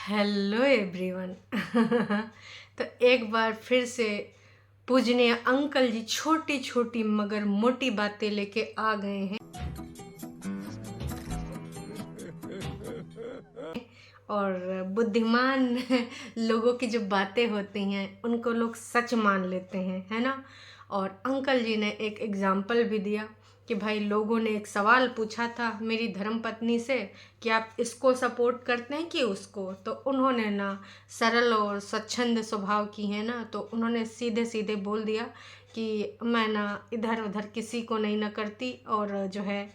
Hello everyone. तो एक बार फिर से पूजनीय अंकल जी छोटी छोटी मगर मोटी बातें लेके आ गए हैं और बुद्धिमान लोगों की जो बातें होती हैं उनको लोग सच मान लेते हैं, है ना। और अंकल जी ने एक एग्जाम्पल भी दिया कि भाई लोगों ने एक सवाल पूछा था मेरी धर्मपत्नी से कि आप इसको सपोर्ट करते हैं कि उसको, तो उन्होंने ना सरल और स्वच्छंद स्वभाव की है ना, तो उन्होंने सीधे सीधे बोल दिया कि मैं ना इधर उधर किसी को नहीं ना करती और जो है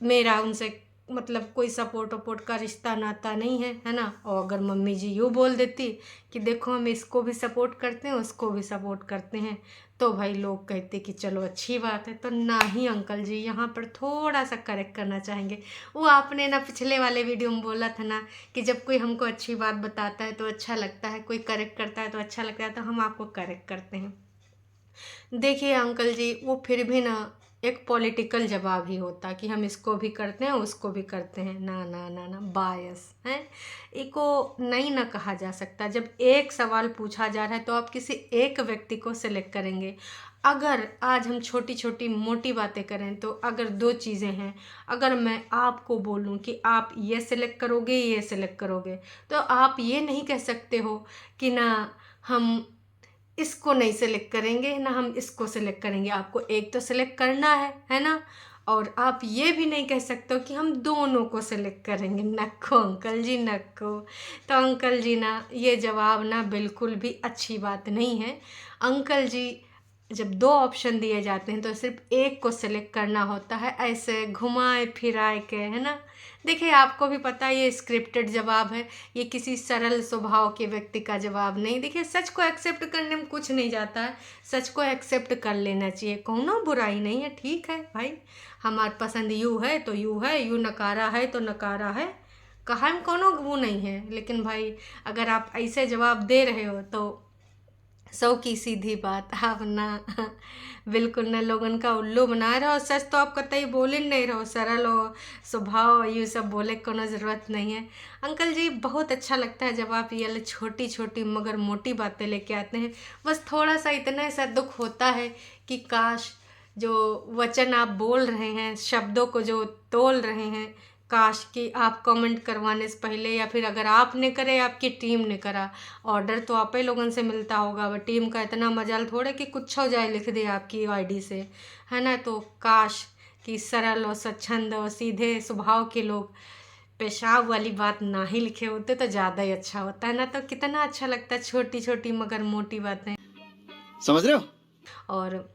मेरा उनसे मतलब कोई सपोर्ट वपोर्ट का रिश्ता नाता नहीं है ना। और अगर मम्मी जी यूँ बोल देती कि देखो हम इसको भी सपोर्ट करते हैं उसको भी सपोर्ट करते हैं, तो भाई लोग कहते कि चलो अच्छी बात है। तो ना ही अंकल जी यहाँ पर थोड़ा सा करेक्ट करना चाहेंगे। वो आपने ना पिछले वाले वीडियो में बोला था ना कि जब कोई हमको अच्छी बात बताता है तो अच्छा लगता है, कोई करेक्ट करता है तो अच्छा लगता है, तो हम आपको करेक्ट करते हैं। देखिए अंकल जी, वो फिर भी ना एक पॉलिटिकल जवाब ही होता कि हम इसको भी करते हैं उसको भी करते हैं। ना ना ना ना, बायस है इसको नहीं ना कहा जा सकता। जब एक सवाल पूछा जा रहा है तो आप किसी एक व्यक्ति को सिलेक्ट करेंगे। अगर आज हम छोटी छोटी मोटी बातें करें तो अगर दो चीज़ें हैं, अगर मैं आपको बोलूं कि आप ये सिलेक्ट करोगे ये सिलेक्ट करोगे, तो आप ये नहीं कह सकते हो कि ना हम इसको नहीं सेलेक्ट करेंगे ना हम इसको सेलेक्ट करेंगे। आपको एक तो सेलेक्ट करना है ना। और आप ये भी नहीं कह सकते हो कि हम दोनों को सेलेक्ट करेंगे। नक्को अंकल जी नक्को। तो अंकल जी ना ये जवाब ना बिल्कुल भी अच्छी बात नहीं है। अंकल जी जब दो ऑप्शन दिए जाते हैं तो सिर्फ एक को सिलेक्ट करना होता है, ऐसे घुमाए फिराए के, है ना। देखिए आपको भी पता है ये स्क्रिप्टेड जवाब है, ये किसी सरल स्वभाव के व्यक्ति का जवाब नहीं। देखिए सच को एक्सेप्ट करने में कुछ नहीं जाता है, सच को एक्सेप्ट कर लेना चाहिए, कोनो बुराई नहीं है। ठीक है भाई, हमारी पसंद यू है तो यू है, यू नकारा है तो नकारा है, कहा में कोनो वो नहीं है। लेकिन भाई अगर आप ऐसे जवाब दे रहे हो तो सौ की सीधी बात आप ना बिल्कुल ना लोगन का उल्लू बना रहे हो। सच तो आप कतई बोल ही नहीं रहो, सरल हो स्वभाव, ये सब बोले कोनो ज़रूरत नहीं है। अंकल जी बहुत अच्छा लगता है जब आप ये छोटी छोटी मगर मोटी बातें लेके आते हैं। बस थोड़ा सा इतना सा दुख होता है कि काश जो वचन आप बोल रहे हैं, शब्दों को जो तोल रहे हैं, काश कि आप कमेंट करवाने से पहले या फिर अगर आपने करे आपकी टीम ने करा, ऑर्डर तो आप ही लोगों से मिलता होगा। वह टीम का इतना मजाल थोड़े कि कुछ हो जाए लिख दे आपकी आईडी से, है ना। तो काश कि सरल और स्वच्छंद और सीधे स्वभाव के लोग पेशाब वाली बात ना ही लिखे होते तो ज़्यादा ही अच्छा होता है ना। तो कितना अच्छा लगता है छोटी छोटी मगर मोटी बातें, समझ रहे हो। और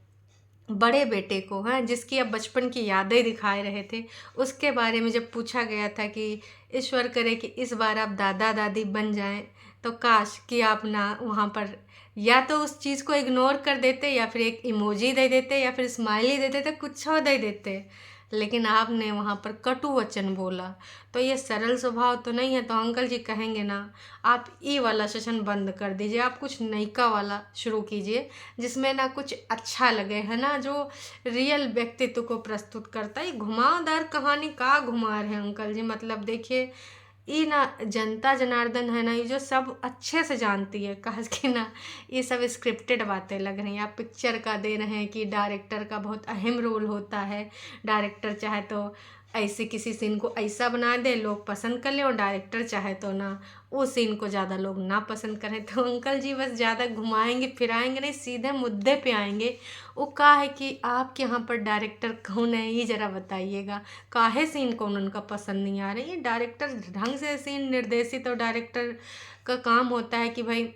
बड़े बेटे को, हाँ, जिसकी अब बचपन की यादें दिखाए रहे थे, उसके बारे में जब पूछा गया था कि ईश्वर करे कि इस बार आप दादा दादी बन जाएं, तो काश कि आप ना वहाँ पर या तो उस चीज़ को इग्नोर कर देते या फिर एक इमोजी दे देते या फिर स्माइली दे देते, कुछ और दे देते। लेकिन आपने वहाँ पर कटु वचन बोला, तो ये सरल स्वभाव तो नहीं है। तो अंकल जी कहेंगे ना आप ई वाला सेशन बंद कर दीजिए, आप कुछ नयका वाला शुरू कीजिए जिसमें ना कुछ अच्छा लगे, है ना, जो रियल व्यक्तित्व को प्रस्तुत करता है। घुमावदार कहानी का घुमा रहे हैं अंकल जी, मतलब देखिए ये ना जनता जनार्दन है ना, ये जो सब अच्छे से जानती है, कहा कि ना ये सब स्क्रिप्टेड बातें लग रही हैं। आप पिक्चर का दे रहे हैं कि डायरेक्टर का बहुत अहम रोल होता है, डायरेक्टर चाहे तो ऐसे किसी सीन को ऐसा बना दे लोग पसंद कर ले, और डायरेक्टर चाहे तो ना उस सीन को ज़्यादा लोग ना पसंद करें। तो अंकल जी बस ज़्यादा घुमाएंगे फिराएंगे नहीं, सीधे मुद्दे पे आएंगे। वो कहा है कि आपके यहाँ पर डायरेक्टर कौन है ये ज़रा बताइएगा, काहे सीन कौन उनका पसंद नहीं आ रहा है। ये डायरेक्टर ढंग से सीन निर्देशित, और डायरेक्टर का काम होता है कि भाई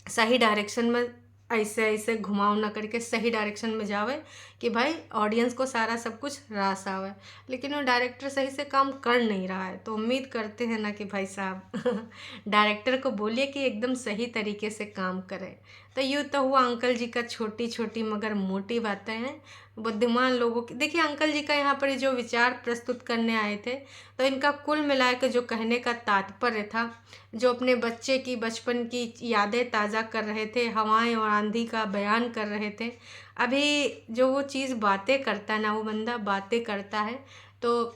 सही डायरेक्शन में ऐसे ऐसे घुमाव ना करके सही डायरेक्शन में जावे कि भाई ऑडियंस को सारा सब कुछ रास आवे। लेकिन वो डायरेक्टर सही से काम कर नहीं रहा है, तो उम्मीद करते हैं ना कि भाई साहब डायरेक्टर को बोलिए कि एकदम सही तरीके से काम करे। तो यूँ तो हुआ अंकल जी का छोटी छोटी मगर मोटी बातें हैं बुद्धिमान लोगों की। देखिए अंकल जी का यहाँ पर जो विचार प्रस्तुत करने आए थे, तो इनका कुल मिलाकर जो कहने का तात्पर्य था, जो अपने बच्चे की बचपन की यादें ताज़ा कर रहे थे, हवाएं और आंधी का बयान कर रहे थे। अभी जो वो चीज़ बातें करता है ना, वो बंदा बातें करता है, तो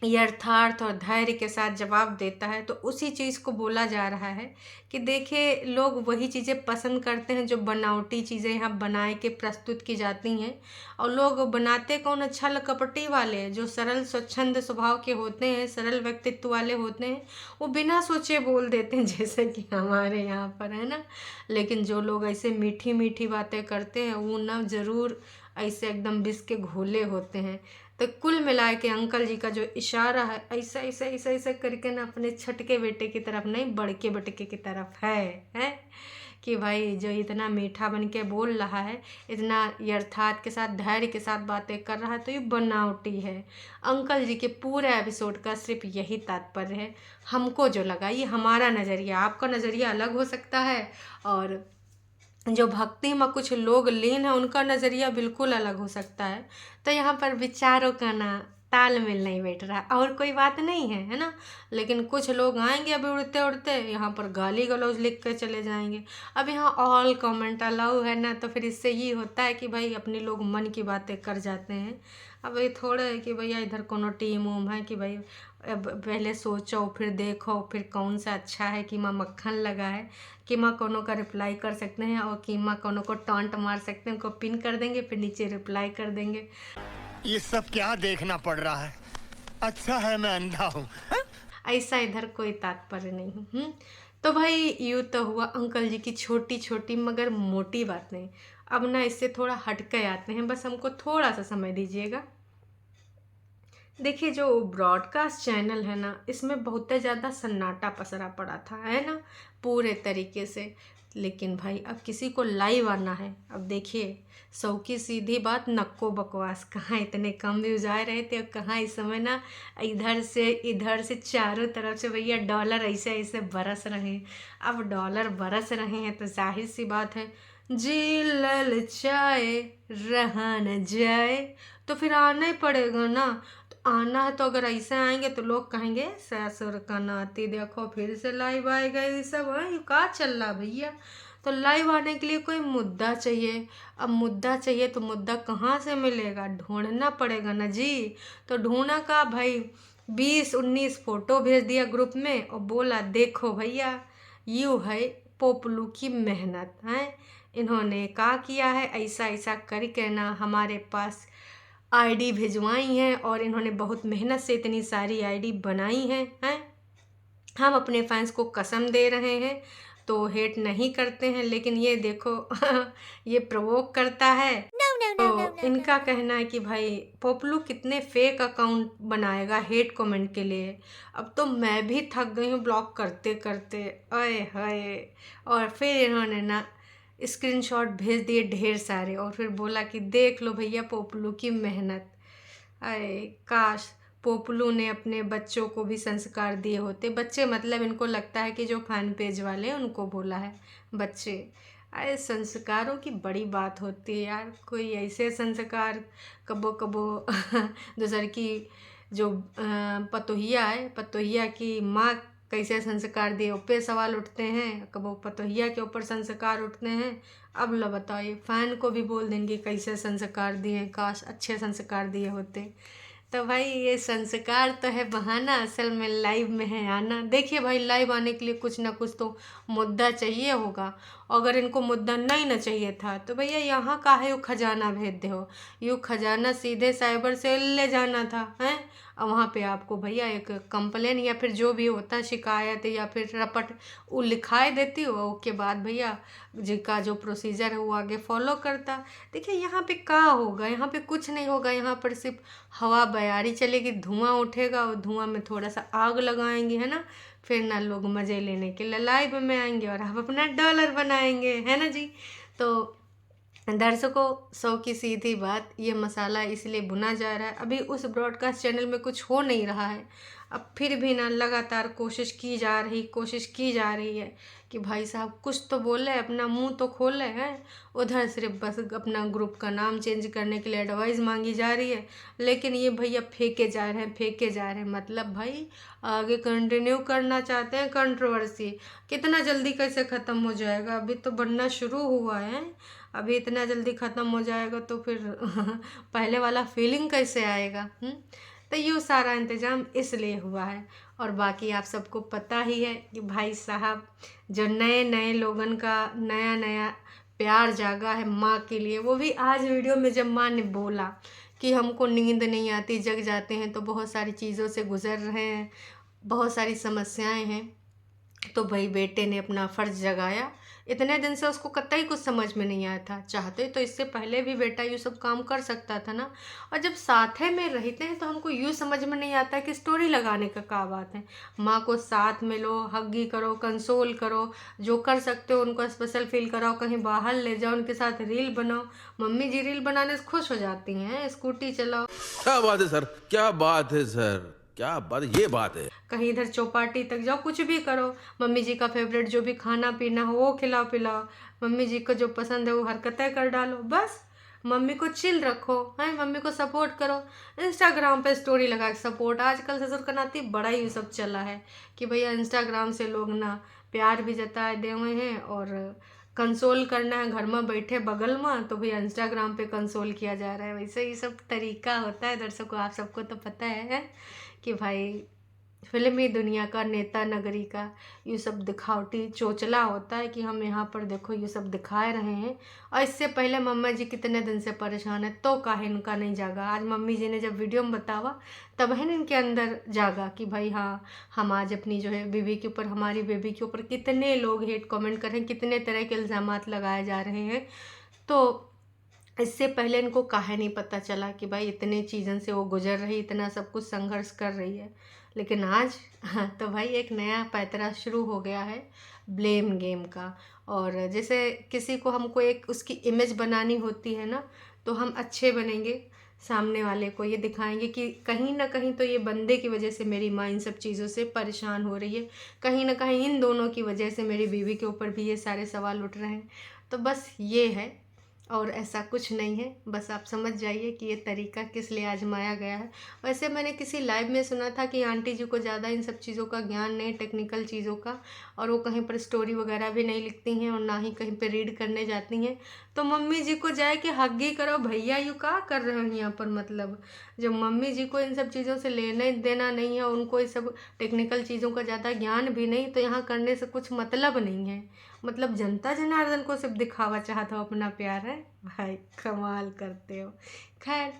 यथार्थ और धैर्य के साथ जवाब देता है, तो उसी चीज़ को बोला जा रहा है कि देखिए लोग वही चीज़ें पसंद करते हैं जो बनावटी चीज़ें यहाँ बनाए के प्रस्तुत की जाती हैं। और लोग बनाते कौन, अच्छा कपटी वाले हैं, जो सरल स्वच्छंद स्वभाव के होते हैं, सरल व्यक्तित्व वाले होते हैं, वो बिना सोचे बोल देते हैं जैसे कि हमारे यहाँ पर है ना। लेकिन जो लोग ऐसे मीठी मीठी बातें करते हैं वो ना ज़रूर ऐसे एकदम विष के घोले होते हैं। तो कुल मिला के अंकल जी का जो इशारा है ऐसा ऐसा ऐसा ऐसा करके ना अपने छटके बेटे की तरफ नहीं, बड़के बेटे की तरफ है कि भाई जो इतना मीठा बन के बोल रहा है, इतना यथार्थ के साथ धैर्य के साथ बातें कर रहा है, तो ये बनावटी है। अंकल जी के पूरे एपिसोड का सिर्फ यही तात्पर्य है। हमको जो लगा, ये हमारा नज़रिया, आपका नज़रिया अलग हो सकता है, और जो भक्ति में कुछ लोग लीन है उनका नज़रिया बिल्कुल अलग हो सकता है। तो यहाँ पर विचारों का ना तालमेल नहीं बैठ रहा, और कोई बात नहीं है ना। लेकिन कुछ लोग आएंगे अभी उड़ते उड़ते यहाँ पर गाली गलौज लिख कर चले जाएंगे। अब यहाँ ऑल कमेंट अलाउ है ना, तो फिर इससे ये होता है कि भाई अपने लोग मन की बातें कर जाते हैं। अब ये थोड़ा है कि भैया इधर कोनो टीम वूम है कि भाई अब पहले सोचो फिर देखो फिर कौन सा अच्छा है, कि माँ मक्खन लगा है, कि माँ कोनो का रिप्लाई कर सकते हैं, और कि माँ कोनो को टॉन्ट मार सकते हैं, उनको पिन कर देंगे फिर नीचे रिप्लाई कर देंगे। ये सब क्या देखना पड़ रहा है? अच्छा है मैं अंधा हूँ। ऐसा इधर कोई तात्पर्य नहीं। तो भाई यूँ तो हुआ अंकल जी की छोटी छोटी मगर मोटी बातें। अब ना इससे थोड़ा हट के आते हैं, बस हमको थोड़ा सा समय दीजिएगा। देखिए जो ब्रॉडकास्ट चैनल है ना, इसमें बहुत ज़्यादा सन्नाटा पसरा पड़ा था, है ना, पूरे तरीके से। लेकिन भाई अब किसी को लाइव आना है। अब देखिए सौ की सीधी बात, नक्को बकवास, कहाँ इतने कम व्यूज आ रहे थे और कहाँ इस समय ना इधर से चारों तरफ से भैया डॉलर ऐसे ऐसे बरस रहे हैं। अब डॉलर बरस रहे हैं तो जाहिर सी बात है, जी ललचाए रहा न जाए, तो फिर आना ही पड़ेगा ना। आना है तो अगर ऐसे आएंगे तो लोग कहेंगे ससुर का नाती देखो फिर से लाइव आएगा, ये सब है, ये क्या चल रहा भैया। तो लाइव आने के लिए कोई मुद्दा चाहिए। अब मुद्दा चाहिए तो मुद्दा कहाँ से मिलेगा, ढूंढना पड़ेगा ना जी। तो ढूंढा का भाई 20-19 फोटो भेज दिया ग्रुप में और बोला देखो भैया यूँ है पोपलू की मेहनत है, इन्होंने क्या किया है, ऐसा ऐसा करके ना हमारे पास आईडी भिजवाई हैं और इन्होंने बहुत मेहनत से इतनी सारी आईडी बनाई हैं। हम अपने फैंस को कसम दे रहे हैं तो हेट नहीं करते हैं, लेकिन ये देखो ये प्रवोक करता है। तो इनका कहना है कि भाई पोपलू कितने फेक अकाउंट बनाएगा हेट कमेंट के लिए। अब तो मैं भी थक गई हूँ ब्लॉक करते करते, अय हाय। और फिर इन्होंने ना स्क्रीनशॉट भेज दिए ढेर सारे और फिर बोला कि देख लो भैया पोपलू की मेहनत। अरे काश पोपलू ने अपने बच्चों को भी संस्कार दिए होते। बच्चे मतलब इनको लगता है कि जो फैन पेज वाले हैं उनको बोला है बच्चे। अरे संस्कारों की बड़ी बात होती है यार, कोई ऐसे संस्कार कबो कबो दूसर की जो पतोहिया है, पतोहिया की माँ कैसे संस्कार दिए उस पे सवाल उठते हैं, कबो पतोहिया के ऊपर संस्कार उठते हैं। अब लो बताइए फ़ैन को भी बोल देंगे कैसे संस्कार दिए, काश अच्छे संस्कार दिए होते। तो भाई ये संस्कार तो है बहाना, असल में लाइव में है आना। देखिए भाई लाइव आने के लिए कुछ ना कुछ तो मुद्दा चाहिए होगा। अगर इनको मुद्दा नहीं ना चाहिए था तो भैया यहाँ काहे यू खजाना भेज दे हो, यू खजाना सीधे साइबर सेल ले जाना था हैं। और वहाँ पे आपको भैया एक कंप्लेन या फिर जो भी होता शिकायत या फिर रपट वो लिखाए देती हो, उसके बाद भैया जिनका जो प्रोसीजर है वो आगे फॉलो करता। देखिए यहाँ पे क्या होगा, यहाँ पे कुछ नहीं होगा, यहाँ पर सिर्फ हवा बयारी चलेगी, धुआं उठेगा और धुआं में थोड़ा सा आग लगाएंगे है ना, फिर ना लोग मज़े लेने के लिए लाइव में आएंगे और हम अपना डॉलर बनाएंगे, है ना जी। तो दर्शकों सौ की सीधी बात, ये मसाला इसलिए भुना जा रहा है, अभी उस ब्रॉडकास्ट चैनल में कुछ हो नहीं रहा है। अब फिर भी ना लगातार कोशिश की जा रही है कि भाई साहब कुछ तो बोले, अपना मुंह तो खोले हैं। उधर सिर्फ बस अपना ग्रुप का नाम चेंज करने के लिए एडवाइस मांगी जा रही है, लेकिन ये भैया फेंके जा रहे हैं। मतलब भाई आगे कंटिन्यू करना चाहते हैं कंट्रोवर्सी। कितना जल्दी कैसे ख़त्म हो जाएगा, अभी तो बनना शुरू हुआ है। अभी इतना जल्दी ख़त्म हो जाएगा तो फिर पहले वाला फीलिंग कैसे आएगा। तो तो यूँ सारा इंतज़ाम इसलिए हुआ है। और बाकी आप सबको पता ही है कि भाई साहब जो नए नए लोगन का नया नया प्यार जागा है माँ के लिए, वो भी आज वीडियो में जब माँ ने बोला कि हमको नींद नहीं आती, जग जाते हैं तो बहुत सारी चीज़ों से गुज़र रहे हैं, बहुत सारी समस्याएं हैं, तो भाई बेटे ने अपना फ़र्ज़ जगाया। इतने दिन से उसको कतई कुछ समझ में नहीं आया था, चाहते तो इससे पहले भी बेटा ये सब काम कर सकता था ना। और जब साथे में रहते हैं तो हमको यूँ समझ में नहीं आता कि स्टोरी लगाने का क्या बात है। माँ को साथ में लो, हग्गी करो, कंसोल करो, जो कर सकते हो उनको स्पेशल फील कराओ, कहीं बाहर ले जाओ, उनके साथ रील बनाओ। मम्मी जी रील बनाने से खुश हो जाती हैं, स्कूटी चलाओ, क्या बात है सर, क्या बात है सर, क्या बात, ये बात है। कहीं इधर चौपाटी तक जाओ, कुछ भी करो, मम्मी जी का फेवरेट जो भी खाना पीना हो वो खिलाओ पिलाओ, मम्मी जी को जो पसंद है वो हरकतें कर डालो, बस मम्मी को चिल रखो, है मम्मी को सपोर्ट करो। इंस्टाग्राम पे स्टोरी लगा के सपोर्ट, आजकल ससुर का नाती बड़ा ही सब चला है कि भैया इंस्टाग्राम से लोग ना प्यार भी जताए दे हुए हैं, और कंसोल करना है घर में बैठे बगल में तो भैया इंस्टाग्राम पे कंसोल किया जा रहा है। वैसे ही सब तरीका होता है दर्शकों, आप सबको तो पता है कि भाई फिल्मी दुनिया का, नेता नगरी का ये सब दिखावटी चोचला होता है कि हम यहाँ पर देखो ये सब दिखाए रहे हैं। और इससे पहले मम्मा जी कितने दिन से परेशान है तो काहे इनका नहीं जागा। आज मम्मी जी ने जब वीडियो में बतावा तब है इनके अंदर जागा कि भाई हाँ, हम आज अपनी जो है बीवी के ऊपर, हमारी बेबी के ऊपर कितने लोग हेट कमेंट कर रहे हैं, कितने तरह के इल्ज़ामात लगाए जा रहे हैं। तो इससे पहले इनको काहे नहीं पता चला कि भाई इतने चीज़ों से वो गुजर रही, इतना सब कुछ संघर्ष कर रही है। लेकिन आज हाँ, तो भाई एक नया पैतरा शुरू हो गया है ब्लेम गेम का। और जैसे किसी को हमको एक उसकी इमेज बनानी होती है ना, तो हम अच्छे बनेंगे, सामने वाले को ये दिखाएंगे कि कहीं ना कहीं तो ये बंदे की वजह से मेरी माँ इन सब चीज़ों से परेशान हो रही है, कहीं ना कहीं इन दोनों की वजह से मेरी बीवी के ऊपर भी ये सारे सवाल उठ रहे हैं। तो बस ये है, और ऐसा कुछ नहीं है। बस आप समझ जाइए कि ये तरीका किस लिए आजमाया गया है। वैसे मैंने किसी लाइव में सुना था कि आंटी जी को ज़्यादा इन सब चीज़ों का ज्ञान नहीं, टेक्निकल चीज़ों का, और वो कहीं पर स्टोरी वगैरह भी नहीं लिखती हैं और ना ही कहीं पर रीड करने जाती हैं। तो मम्मी जी को जाए कि हग्गी करो भैया, यू क्या कर रहे हो यहाँ पर। मतलब जब मम्मी जी को इन सब चीज़ों से लेने देना नहीं है, उनको ये सब टेक्निकल चीज़ों का ज़्यादा ज्ञान भी नहीं, तो यहाँ करने से कुछ मतलब नहीं है। मतलब जनता जनार्दन को सिर्फ दिखावा चाहता हो अपना प्यार है। भाई कमाल करते हो। खैर,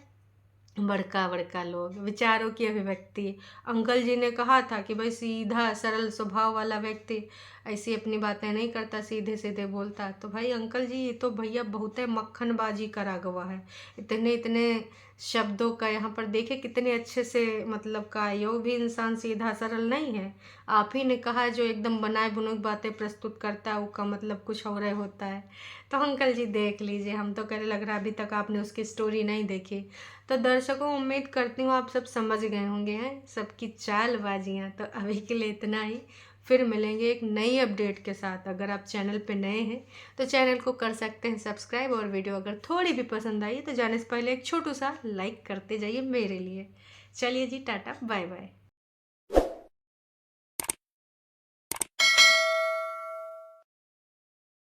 बड़का बड़का लोग, विचारों की अभिव्यक्ति। अंकल जी ने कहा था कि भाई सीधा सरल स्वभाव वाला व्यक्ति ऐसी अपनी बातें नहीं करता, सीधे सीधे बोलता। तो भाई अंकल जी ये तो भैया बहुत मक्खनबाजी करा गवा है, इतने इतने शब्दों का यहाँ पर देखे कितने अच्छे से मतलब का, यो भी इंसान सीधा सरल नहीं है। आप ही ने कहा जो एकदम बनाए बुनक बातें प्रस्तुत करता है उसका मतलब कुछ और होता है। तो अंकल जी देख लीजिए, हम तो कहने लग रहा अभी तक आपने उसकी स्टोरी नहीं देखी। तो दर्शकों उम्मीद करती हूँ आप सब समझ गए होंगे हैं सबकी चालबाजियाँ। तो अभी के लिए इतना ही, फिर मिलेंगे एक नई अपडेट के साथ। अगर आप चैनल पे नए हैं तो चैनल को कर सकते हैं सब्सक्राइब, और वीडियो अगर थोड़ी भी पसंद आई तो जाने से पहले एक छोटू सा लाइक करते जाइए मेरे लिए। चलिए जी, टाटा बाय बाय।